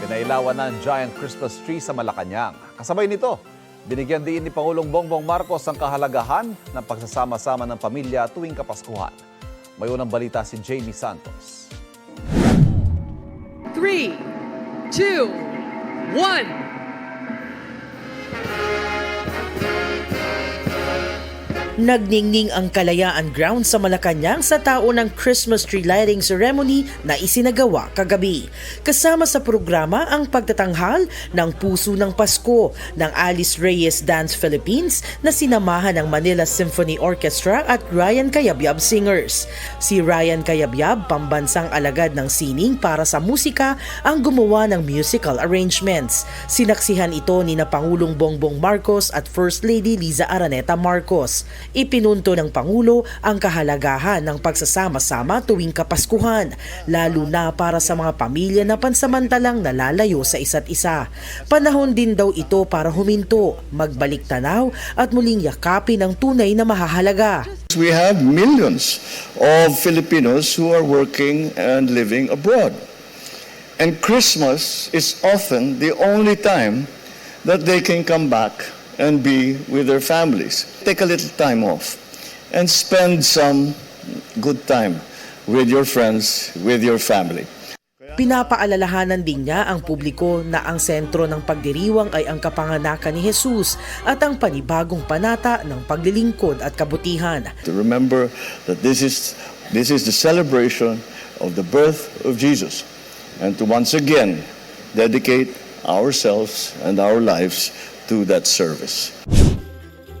Pinailawan ng giant Christmas tree sa Malacanang. Kasabay nito, binigyan din ni Pangulong Bongbong Marcos ang kahalagahan ng pagsasama-sama ng pamilya tuwing Kapaskuhan. May unang balita si Jamie Santos. 3, 2, 1. Nagningning ang Kalayaan Ground sa Malacanang sa taon ng Christmas tree lighting ceremony na isinagawa kagabi. Kasama sa programa ang pagtatanghal ng Puso ng Pasko ng Alice Reyes Dance Philippines na sinamahan ng Manila Symphony Orchestra at Ryan Cayabyab Singers. Si Ryan Cayabyab, pambansang alagad ng sining para sa musika, ang gumawa ng musical arrangements. Sinaksihan ito ni na Pangulong Bongbong Marcos at First Lady Liza Araneta Marcos. Ipinunto ng Pangulo ang kahalagahan ng pagsasama-sama tuwing Kapaskuhan, lalo na para sa mga pamilya na pansamantalang nalalayo sa isa't isa. Panahon din daw ito para huminto, magbalik tanaw at muling yakapin ang tunay na mahahalaga. We have millions of Filipinos who are working and living abroad. And Christmas is often the only time that they can come back and be with their families. Take a little time off and spend some good time with your friends, with your family. Pinapaalalahanan din niya ang publiko na ang sentro ng pagdiriwang ay ang kapanganakan ni Jesus at ang panibagong panata ng paglilingkod at kabutihan. To remember that this is the celebration of the birth of Jesus, and to once again dedicate ourselves and our lives to that service.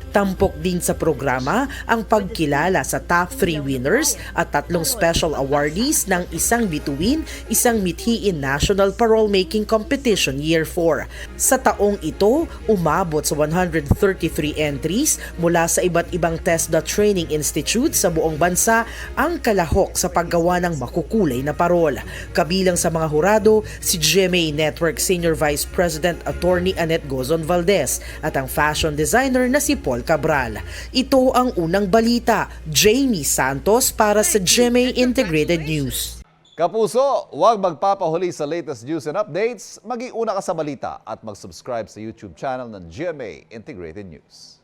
Tampok din sa programa ang pagkilala sa top 3 winners at 3 special awardees ng isang bituin, isang mithiin National Parole Making Competition Year 4. Sa taong ito, umabot sa 133 entries mula sa iba't ibang TESDA Training Institute sa buong bansa ang kalahok sa paggawa ng makukulay na parol. Kabilang sa mga hurado, si GMA Network Senior Vice President Attorney Annette Gozon Valdez at ang fashion designer na si Paul Cabral. Ito ang unang balita. Jamie Santos para sa GMA Integrated News. Kapuso, huwag magpapahuli sa latest news and updates. Mag-iuna ka sa balita at mag-subscribe sa YouTube channel ng GMA Integrated News.